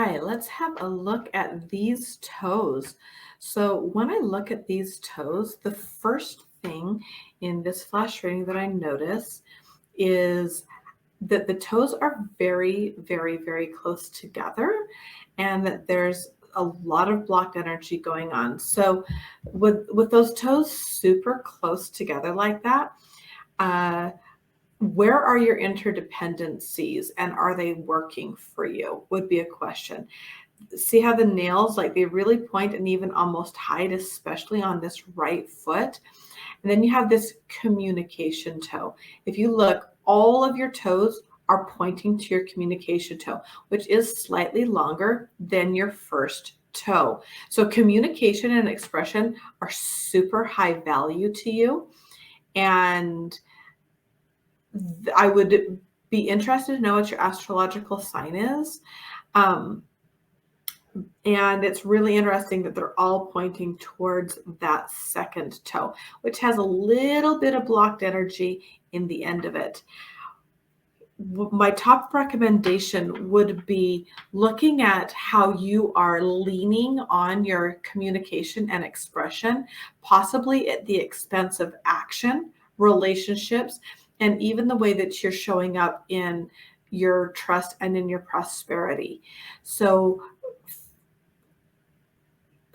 right, let's have a look at these toes. So when I look at these toes, the first thing in this flash reading that I notice is that the toes are very, very, very close together and that there's a lot of blocked energy going on. So with those toes super close together like that, uh, where are your interdependencies and are they working for you would be a question. See how the nails, like they really point and even almost hide, especially on this right foot. And then you have this communication toe. If you look, all of your toes are pointing to your communication toe, which is slightly longer than your first toe. So communication and expression are super high value to you. And I would be interested to know what your astrological sign is. And it's really interesting that they're all pointing towards that second toe, which has a little bit of blocked energy in the end of it. My top recommendation would be looking at how you are leaning on your communication and expression, possibly at the expense of action, relationships, and even the way that you're showing up in your trust and in your prosperity. So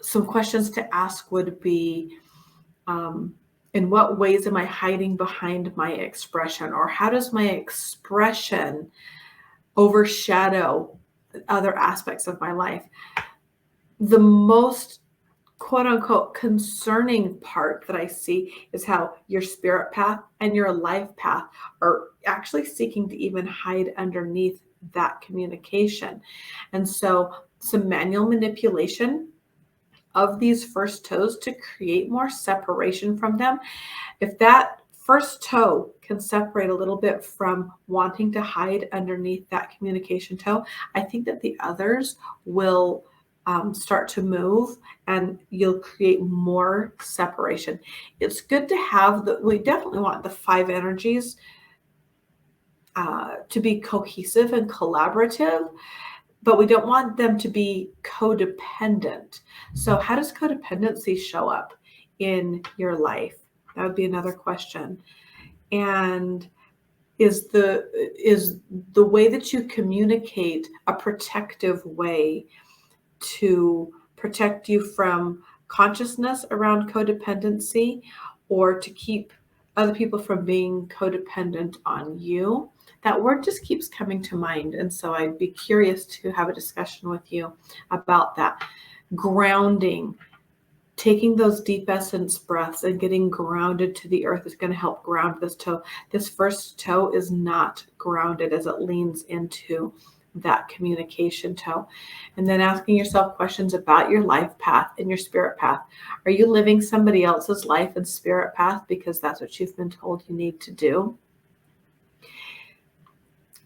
some questions to ask would be, in what ways am I hiding behind my expression? Or how does my expression overshadow other aspects of my life? The most quote unquote concerning part that I see is how your spirit path and your life path are actually seeking to even hide underneath that communication. And so some manual manipulation of these first toes to create more separation from them. If that first toe can separate a little bit from wanting to hide underneath that communication toe, I think that the others will start to move and you'll create more separation. It's good to have we definitely want the five energies to be cohesive and collaborative, but we don't want them to be codependent. So how does codependency show up in your life? That would be another question. And is the way that you communicate a protective way to protect you from consciousness around codependency, or to keep other people from being codependent on you? That word just keeps coming to mind. And so I'd be curious to have a discussion with you about that. Grounding, taking those deep essence breaths and getting grounded to the earth is going to help ground this toe. This first toe is not grounded as it leans into that communication toe. And then asking yourself questions about your life path and your spirit path. Are you living somebody else's life and spirit path because that's what you've been told you need to do?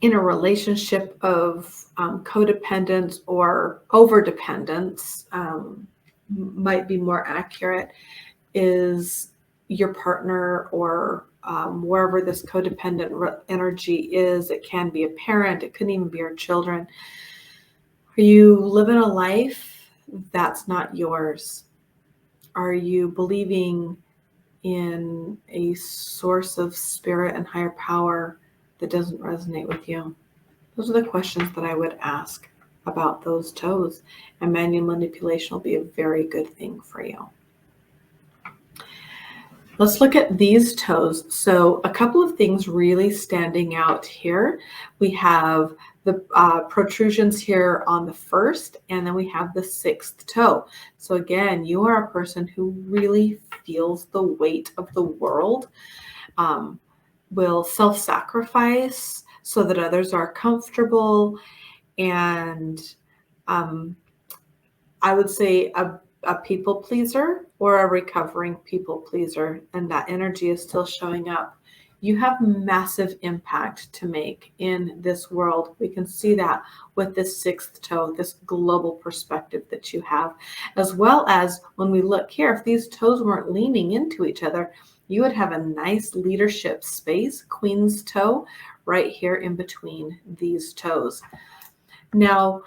In a relationship of codependence or overdependence, might be more accurate, is your partner or wherever this codependent energy is. It can be a parent, it could even be your children. Are you living a life that's not yours? Are you believing in a source of spirit and higher power that doesn't resonate with you? Those are the questions that I would ask about those toes, and manual manipulation will be a very good thing for you. Let's look at these toes. So a couple of things really standing out here. We have the protrusions here on the first, and then we have the sixth toe. So again, you are a person who really feels the weight of the world, will self-sacrifice so that others are comfortable. And I would say a people pleaser or a recovering people pleaser, and that energy is still showing up. You have massive impact to make in this world. We can see that with this sixth toe, this global perspective that you have, as well as when we look here, if these toes weren't leaning into each other, you would have a nice leadership space, queen's toe, right here in between these toes. Now,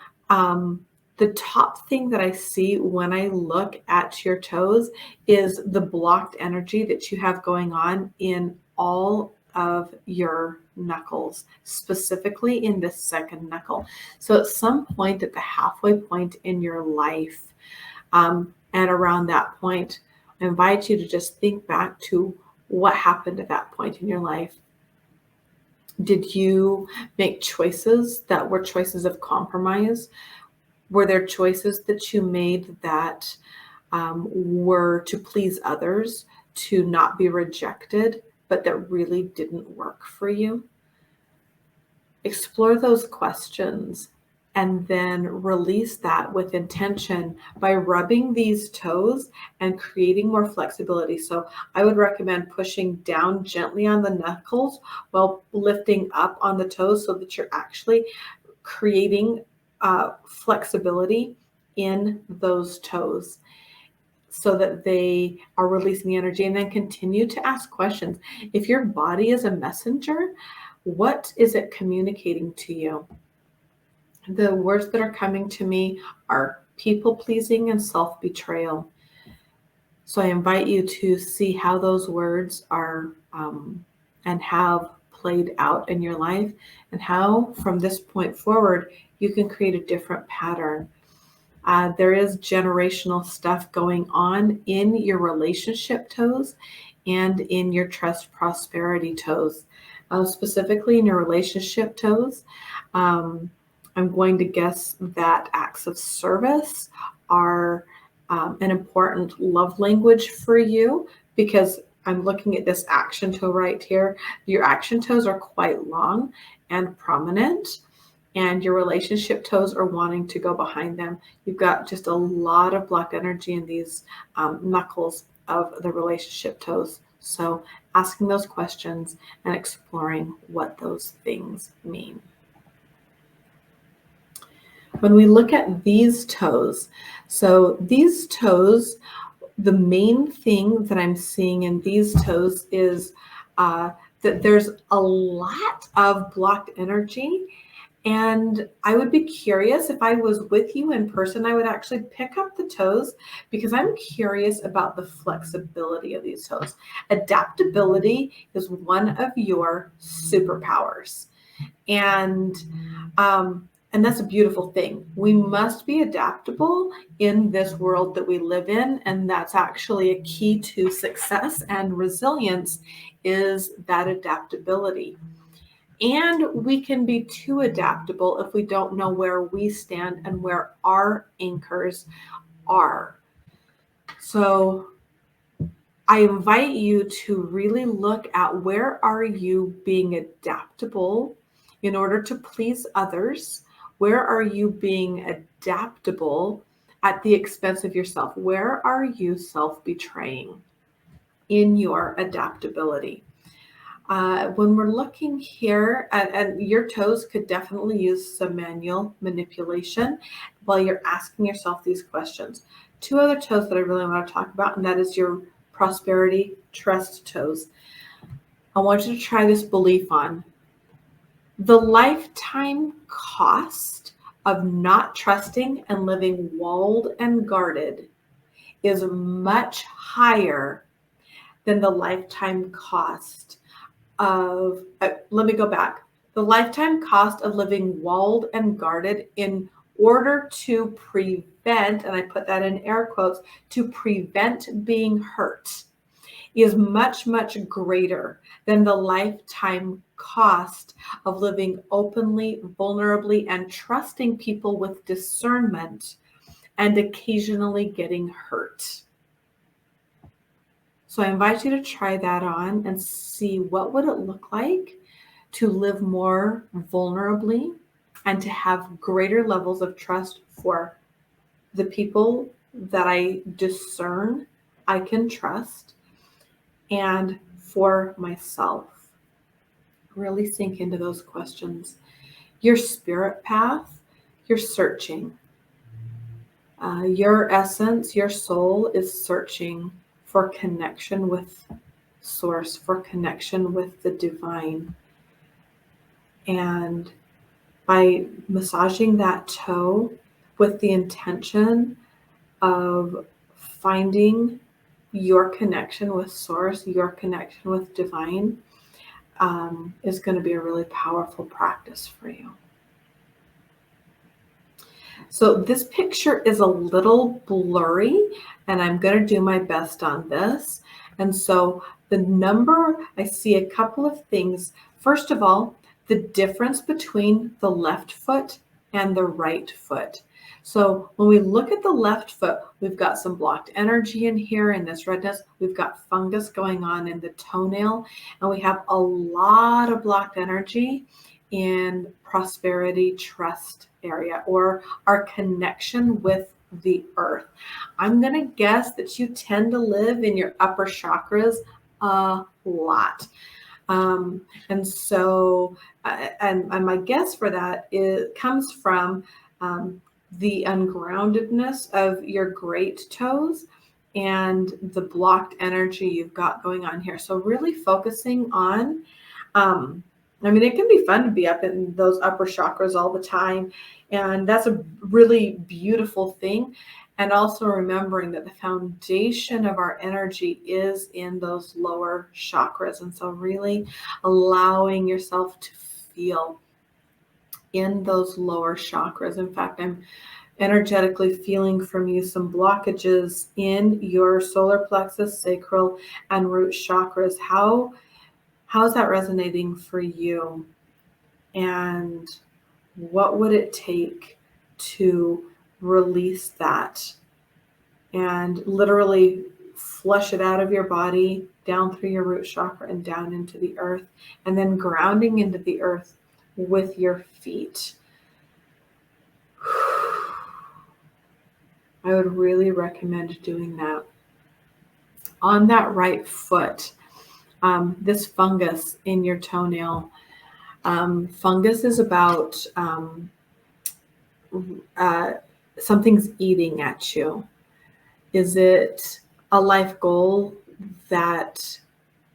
The top thing that I see when I look at your toes is the blocked energy that you have going on in all of your knuckles, specifically in this second knuckle. So at some point at the halfway point in your life, and around that point, I invite you to just think back to what happened at that point in your life. Did you make choices that were choices of compromise? Were there choices that you made that were to please others, to not be rejected, but that really didn't work for you? Explore those questions and then release that with intention by rubbing these toes and creating more flexibility. So I would recommend pushing down gently on the knuckles while lifting up on the toes so that you're actually creating flexibility in those toes so that they are releasing the energy, and then continue to ask questions. If your body is a messenger, what is it communicating to you? The words that are coming to me are people pleasing and self betrayal. So I invite you to see how those words are and have played out in your life, and how from this point forward you can create a different pattern. There is generational stuff going on in your relationship toes and in your trust prosperity toes. Specifically in your relationship toes, I'm going to guess that acts of service are an important love language for you, because I'm looking at this action toe right here. Your action toes are quite long and prominent, and your relationship toes are wanting to go behind them. You've got just a lot of blocked energy in these knuckles of the relationship toes. So asking those questions and exploring what those things mean. When we look at these toes, so these toes, the main thing that I'm seeing in these toes is that there's a lot of blocked energy. And I would be curious, if I was with you in person, I would actually pick up the toes, because I'm curious about the flexibility of these toes. Adaptability is one of your superpowers. And that's a beautiful thing. We must be adaptable in this world that we live in, and that's actually a key to success and resilience, is that adaptability. And we can be too adaptable if we don't know where we stand and where our anchors are. So I invite you to really look at, where are you being adaptable in order to please others? Where are you being adaptable at the expense of yourself? Where are you self-betraying in your adaptability? When we're looking here, and your toes could definitely use some manual manipulation while you're asking yourself these questions. Two other toes that I really want to talk about, and that is your prosperity trust toes. I want you to try this belief on. The lifetime cost of not trusting and living walled and guarded is much higher than the lifetime cost of, let me go back. The lifetime cost of living walled and guarded in order to prevent, and I put that in air quotes, to prevent being hurt, is much, much greater than the lifetime cost of living openly, vulnerably, and trusting people with discernment and occasionally getting hurt. So I invite you to try that on and see, what would it look like to live more vulnerably and to have greater levels of trust for the people that I discern I can trust, and for myself. Really sink into those questions. Your spirit path, you're searching. Your essence, your soul is searching for connection with source, for connection with the divine. And by massaging that toe, with the intention of finding your connection with source, your connection with divine, is going to be a really powerful practice for you. So this picture is a little blurry, and I'm going to do my best on this. And so the number, I see a couple of things. First of all, the difference between the left foot and the right foot. So when we look at the left foot, we've got some blocked energy in here in this redness. We've got fungus going on in the toenail, and we have a lot of blocked energy in prosperity, trust area, or our connection with the earth. I'm going to guess that you tend to live in your upper chakras a lot. And so, and my guess for that comes from the ungroundedness of your great toes and the blocked energy you've got going on here. So really focusing on, I mean, it can be fun to be up in those upper chakras all the time, and that's a really beautiful thing. And also remembering that the foundation of our energy is in those lower chakras. And so really allowing yourself to feel in those lower chakras. In fact, I'm energetically feeling from you some blockages in your solar plexus, sacral, and root chakras. How's that resonating for you? And what would it take to release that and literally flush it out of your body, down through your root chakra and down into the earth, and then grounding into the earth with your feet? I would really recommend doing that. On that right foot, this fungus in your toenail, fungus is about something's eating at you. Is it a life goal that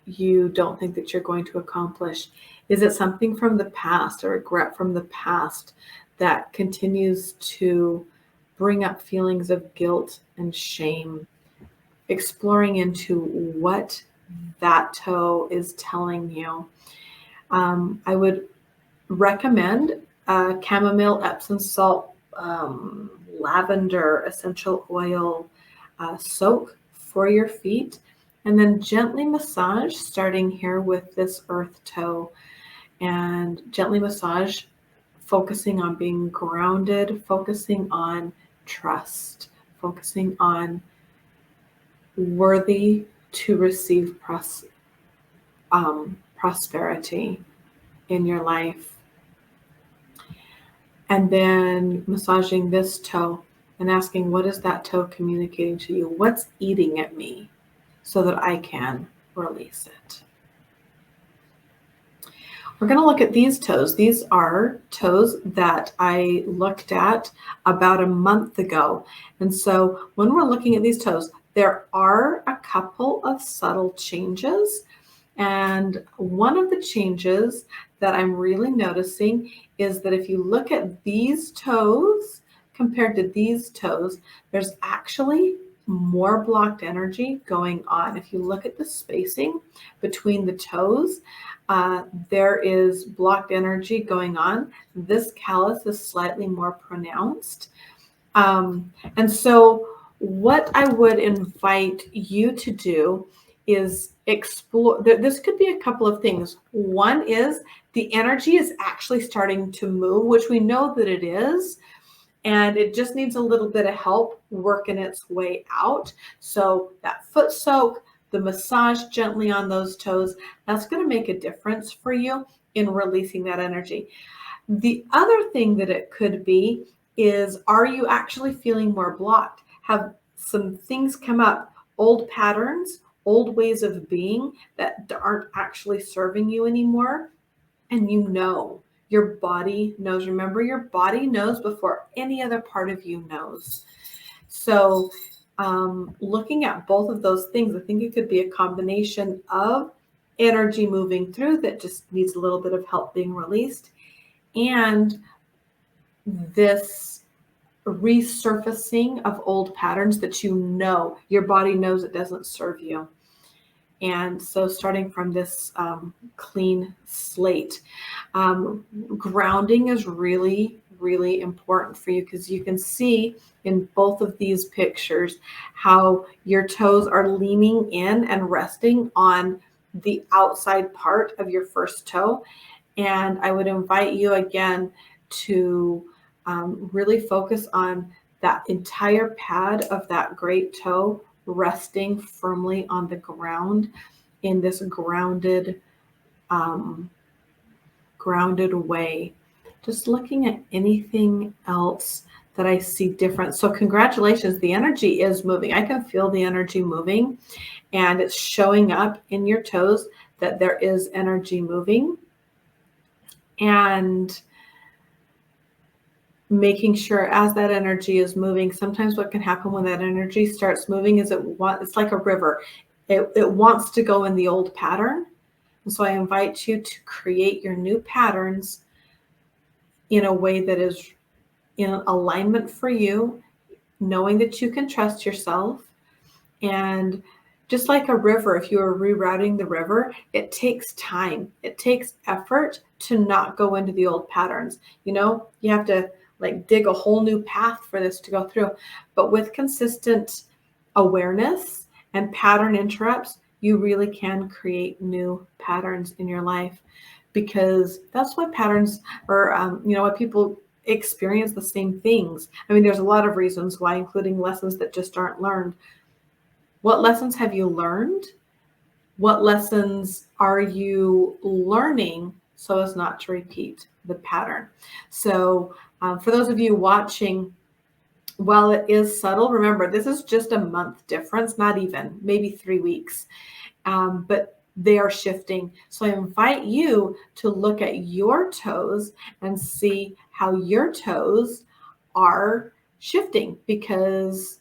you don't think that you're going to accomplish? Is it something from the past, a regret from the past that continues to bring up feelings of guilt and shame? Exploring into what that toe is telling you. I would recommend chamomile, Epsom salt, lavender essential oil soak for your feet, and then gently massage, starting here with this earth toe, and gently massage, focusing on being grounded, focusing on trust, focusing on worthy to receive prosperity in your life. And then massaging this toe and asking, what is that toe communicating to you? What's eating at me so that I can release it? We're going to look at these toes. These are toes that I looked at about a month ago. And so when we're looking at these toes, there are a couple of subtle changes. And one of the changes that I'm really noticing is that if you look at these toes compared to these toes, there's actually more blocked energy going on. If you look at the spacing between the toes, there is blocked energy going on. This callus is slightly more pronounced. And so what I would invite you to do is explore. This could be a couple of things. One is the energy is actually starting to move, which we know that it is, and it just needs a little bit of help working its way out. So that foot soak, the massage gently on those toes, that's going to make a difference for you in releasing that energy. The other thing that it could be is, are you actually feeling more blocked? Have some things come up, old patterns, old ways of being that aren't actually serving you anymore? And you know, your body knows. Remember, your body knows before any other part of you knows. So looking at both of those things, I think it could be a combination of energy moving through that just needs a little bit of help being released, and this resurfacing of old patterns that you know your body knows it doesn't serve you. And so starting from this clean slate, grounding is really, really important for you, because you can see in both of these pictures how your toes are leaning in and resting on the outside part of your first toe. And I would invite you again to really focus on that entire pad of that great toe resting firmly on the ground in this um, grounded way. Just looking at anything else that I see different. So congratulations, the energy is moving. I can feel the energy moving, and it's showing up in your toes that there is energy moving. And making sure as that energy is moving, sometimes what can happen when that energy starts moving is it's like a river. It wants to go in the old pattern. And so I invite you to create your new patterns in a way that is in alignment for you, knowing that you can trust yourself. And just like a river, if you are rerouting the river, it takes time. It takes effort to not go into the old patterns. You have to like dig a whole new path for this to go through. But with consistent awareness and pattern interrupts, you really can create new patterns in your life, because that's what patterns are, what people experience the same things. I mean, there's a lot of reasons why, including lessons that just aren't learned. What lessons have you learned? What lessons are you learning so as not to repeat the pattern? So for those of you watching, while it is subtle, remember, this is just a month difference, not even, maybe 3 weeks. But they are shifting. So I invite you to look at your toes and see how your toes are shifting, because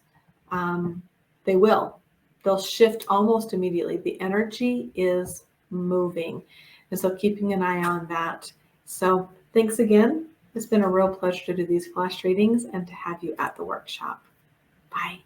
they will. They'll shift almost immediately. The energy is moving. And so keeping an eye on that. So thanks again. It's been a real pleasure to do these flash readings and to have you at the workshop. Bye.